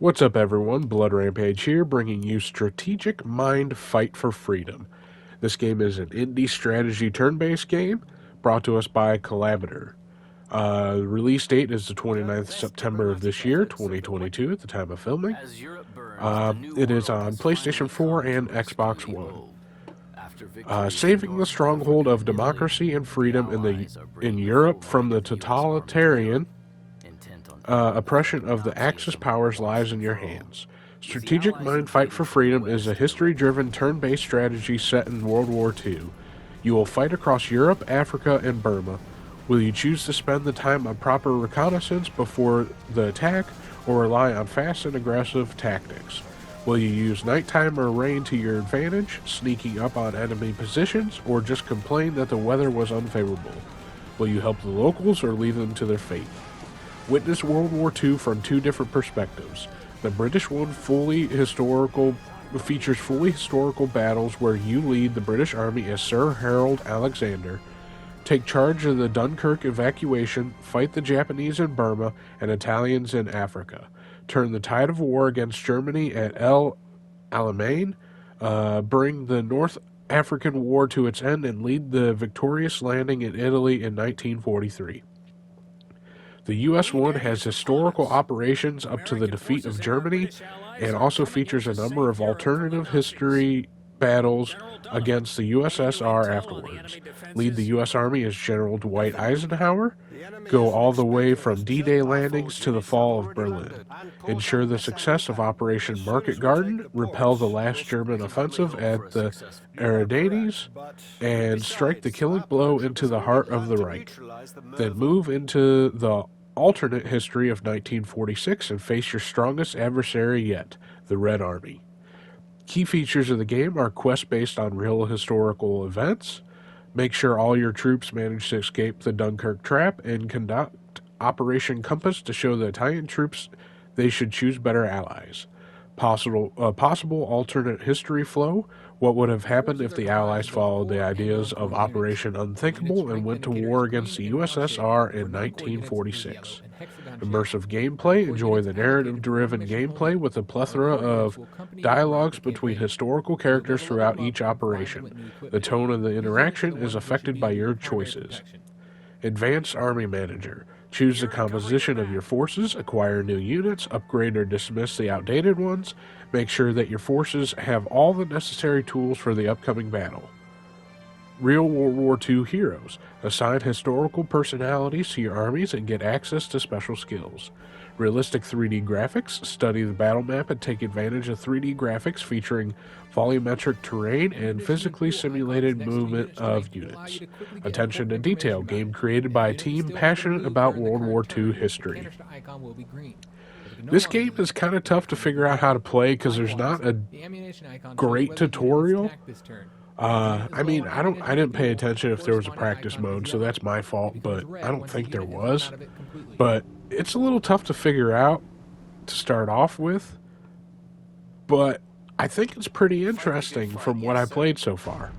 What's up, everyone? Blood Rampage here, bringing you Strategic Mind Fight for Freedom. This game is an indie strategy turn-based game brought to us by Collaborator. The release date is the 29th September of this year, 2022, at the time of filming. It is on PlayStation 4 and Xbox One. Saving the stronghold of democracy and freedom in Europe from the totalitarian oppression of the Axis powers lies in your hands. Strategic Mind Fight for Freedom is a history-driven turn-based strategy set in World War II. You will fight across Europe, Africa, and Burma. Will you choose to spend the time on proper reconnaissance before the attack, or rely on fast and aggressive tactics? Will you use nighttime or rain to your advantage, sneaking up on enemy positions, or just complain that the weather was unfavorable? Will you help the locals or leave them to their fate? Witness World War II from two different perspectives. The British one features fully historical battles where you lead the British Army as Sir Harold Alexander, take charge of the Dunkirk evacuation, fight the Japanese in Burma and Italians in Africa, turn the tide of war against Germany at Alamein, bring the North African War to its end, and lead the victorious landing in Italy in 1943. The U.S. one has historical operations up to the defeat of Germany and also features a number of alternative history battles against the USSR afterwards. Lead the U.S. Army as General Dwight Eisenhower. Go all the way from D-Day landings to the fall of Berlin. Ensure the success of Operation Market Garden. Repel the last German offensive at the Ardennes. And strike the killing blow into the heart of the Reich. Then move into the alternate history of 1946 and face your strongest adversary yet, the Red Army. Key features of the game are quests based on real historical events, make sure all your troops manage to escape the Dunkirk trap, and conduct Operation Compass to show the Italian troops they should choose better allies. Possible alternate history flow. What would have happened if the Allies followed the ideas of Operation Unthinkable and went to war against the USSR in 1946? Immersive gameplay. Enjoy the narrative-driven gameplay with a plethora of dialogues between historical characters throughout each operation. The tone of the interaction is affected by your choices. Advanced Army Manager. Choose the composition of your forces, acquire new units, upgrade or dismiss the outdated ones, make sure that your forces have all the necessary tools for the upcoming battle. Real World War II heroes. Assign historical personalities to your armies and get access to special skills. Realistic 3D graphics. Study the battle map and take advantage of 3D graphics featuring volumetric terrain and physically simulated movement of units. Attention to detail. Game created by a team passionate about World War II history. This game is kind of tough to figure out how to play because there's not a great tutorial. I didn't pay attention if there was a practice mode, so that's my fault, but I don't think there was. But it's a little tough to figure out to start off with, but I think it's pretty interesting from what I played so far.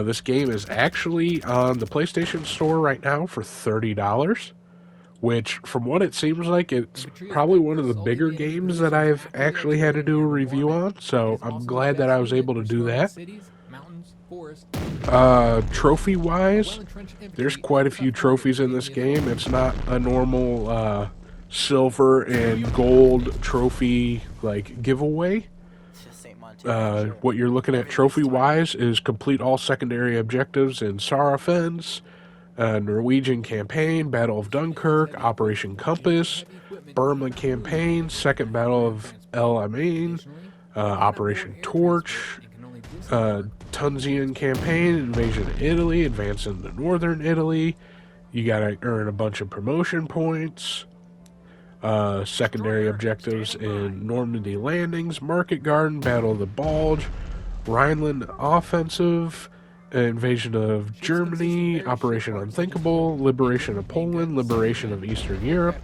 This game is actually on the PlayStation Store right now for $30, which, from what it seems like, it's probably one of the bigger games that I've actually had to do a review on, so I'm glad that I was able to do that. Trophy-wise, there's quite a few trophies in this game. It's not a normal silver and gold trophy giveaway. What you're looking at trophy-wise is complete all secondary objectives in Sarafens, Norwegian Campaign, Battle of Dunkirk, Operation Compass, Burma Campaign, Second Battle of Alamein, Operation Torch, Tunisian Campaign, Invasion of Italy, Advance into Northern Italy. You gotta earn a bunch of promotion points. Secondary objectives in Normandy Landings, Market Garden, Battle of the Bulge, Rhineland Offensive, Invasion of Germany, Operation Unthinkable, Liberation of Poland, Liberation of Eastern Europe,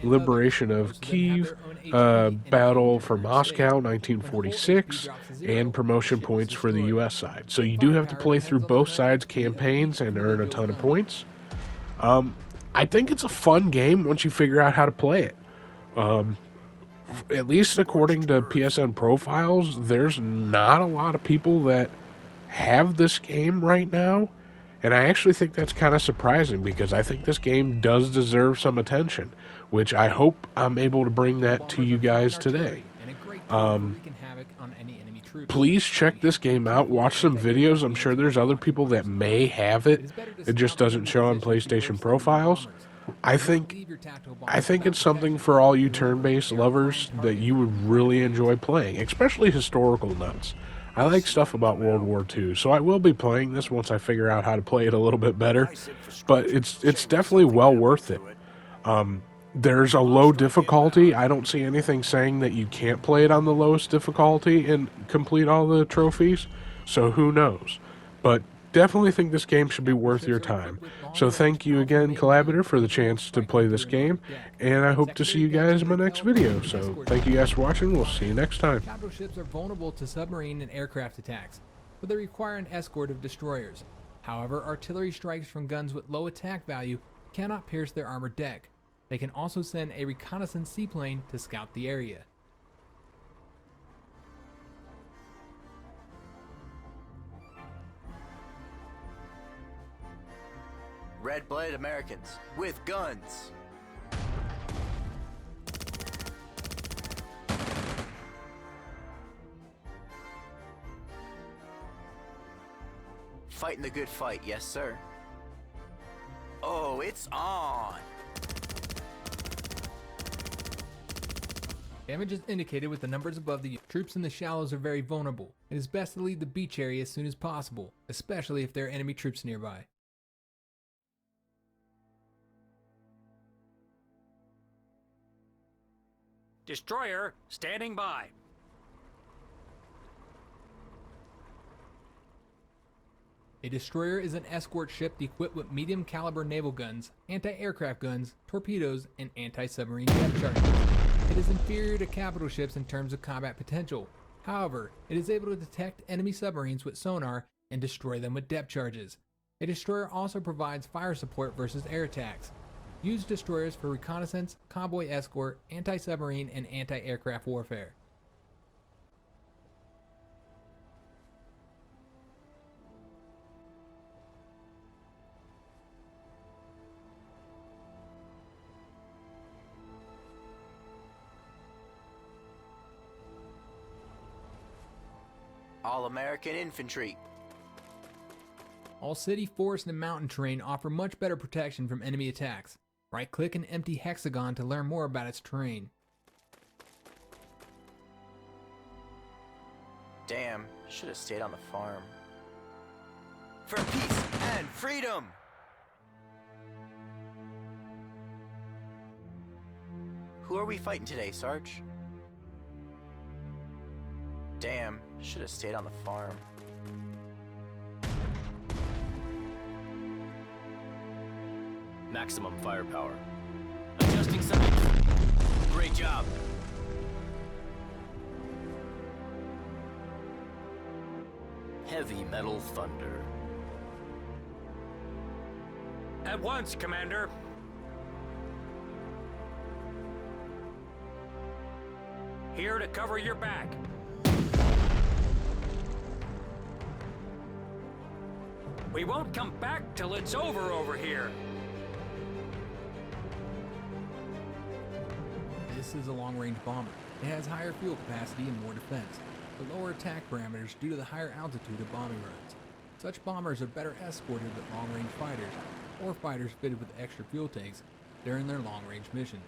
Liberation of Kiev, Battle for Moscow, 1946, and promotion points for the U.S. side. So you do have to play through both sides' campaigns and earn a ton of points. I think it's a fun game once you figure out how to play it. at least according to PSN profiles, there's not a lot of people that have this game right now. And I actually think that's kind of surprising because I think this game does deserve some attention, which I hope I'm able to bring that to you guys today. Please check this game out, watch some videos. I'm sure there's other people that may have it. It just doesn't show on PlayStation profiles. I think it's something for all you turn-based lovers that you would really enjoy playing, especially historical nuts. I like stuff about World War II, so I will be playing this once I figure out how to play it a little bit better. But it's definitely well worth it. There's a low difficulty. I don't see anything saying that you can't play it on the lowest difficulty and complete all the trophies, so who knows. But definitely think this game should be worth your time. So thank you again, Collaborator, for the chance to play this game, and I hope to see you guys in my next video. So thank you guys for watching. We'll see you next time. Capital ships are vulnerable to submarine and aircraft attacks, but they require an escort of destroyers. However, artillery strikes from guns with low attack value cannot pierce their armored deck. They can also send a reconnaissance seaplane to scout the area. Red-blooded Americans with guns. Fighting the good fight, yes sir. Oh, it's on. Damage is indicated with the numbers above the troops in the shallows are very vulnerable. It is best to leave the beach area as soon as possible, especially if there are enemy troops nearby. Destroyer standing by. A destroyer is an escort ship equipped with medium caliber naval guns, anti-aircraft guns, torpedoes, and anti-submarine depth charges. It is inferior to capital ships in terms of combat potential. However, it is able to detect enemy submarines with sonar and destroy them with depth charges. A destroyer also provides fire support versus air attacks. Use destroyers for reconnaissance, convoy escort, anti-submarine, and anti-aircraft warfare. All-American infantry. All city, forest, and mountain terrain offer much better protection from enemy attacks. Right-click an empty hexagon to learn more about its terrain. Damn, should have stayed on the farm. For peace and freedom! Who are we fighting today, Sarge? Damn, should have stayed on the farm. Maximum firepower. Adjusting sights. Great job. Heavy metal thunder. At once, Commander. Here to cover your back. We won't come back till it's over here. This is a long-range bomber. It has higher fuel capacity and more defense, but lower attack parameters due to the higher altitude of bombing runs. Such bombers are better escorted with long-range fighters, or fighters fitted with extra fuel tanks during their long-range mission.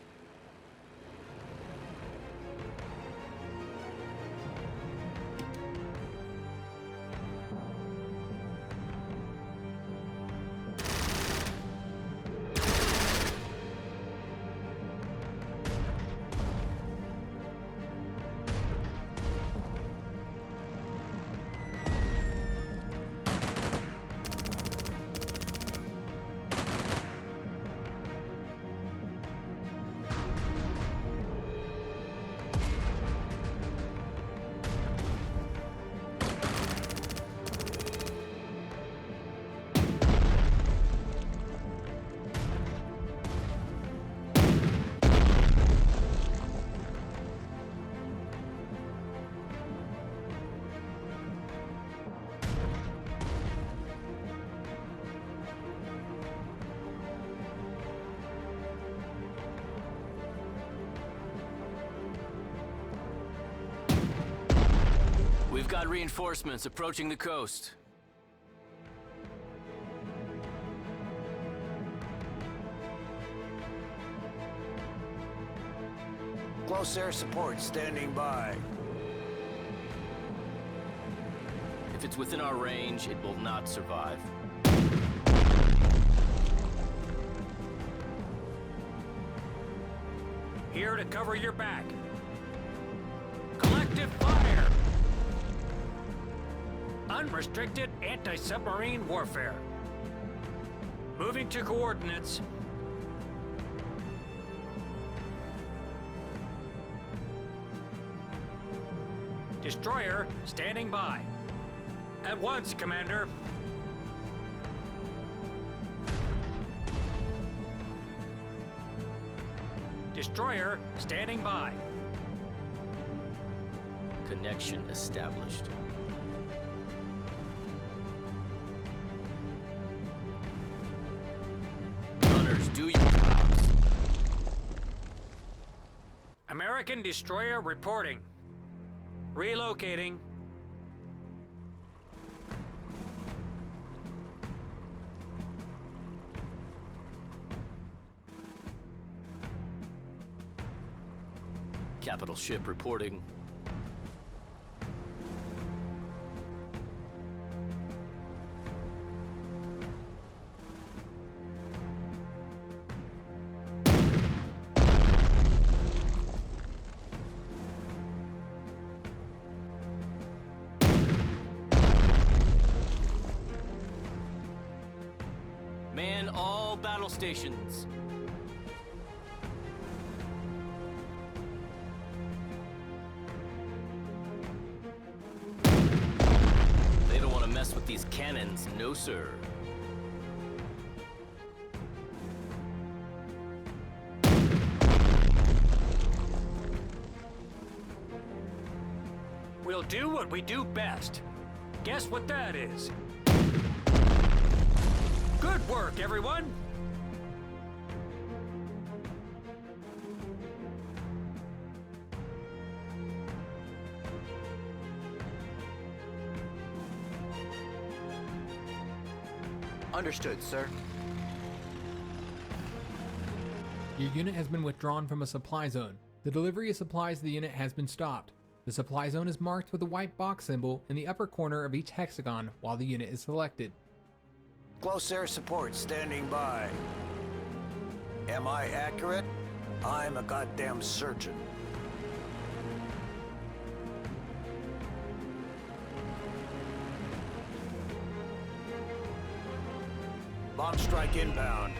got reinforcements approaching the coast. Close air support standing by. If it's within our range, it will not survive. Here to cover your back. Collective fire! Unrestricted anti-submarine warfare. Moving to coordinates. Destroyer standing by. At once, Commander. Destroyer standing by. Connection established. Runners, do your jobs. American destroyer reporting. Relocating. Capital ship reporting. Man all battle stations. They don't want to mess with these cannons, no sir. We'll do what we do best. Guess what that is? Good work, everyone! Understood, sir. Your unit has been withdrawn from a supply zone. The delivery of supplies to the unit has been stopped. The supply zone is marked with a white box symbol in the upper corner of each hexagon while the unit is selected. Close air support standing by. Am I accurate? I'm a goddamn surgeon. Bomb strike inbound.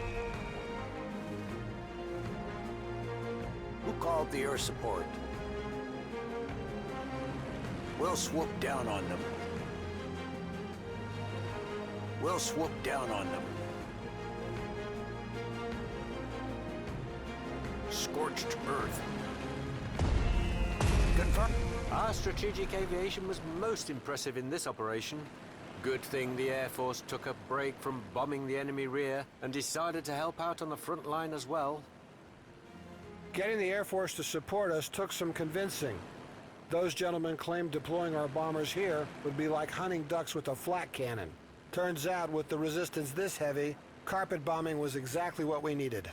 Who called the air support? We'll swoop down on them. We'll swoop down on them. Scorched earth. Confirm. Our strategic aviation was most impressive in this operation. Good thing the Air Force took a break from bombing the enemy rear and decided to help out on the front line as well. Getting the Air Force to support us took some convincing. Those gentlemen claimed deploying our bombers here would be like hunting ducks with a flak cannon. Turns out, with the resistance this heavy, carpet bombing was exactly what we needed.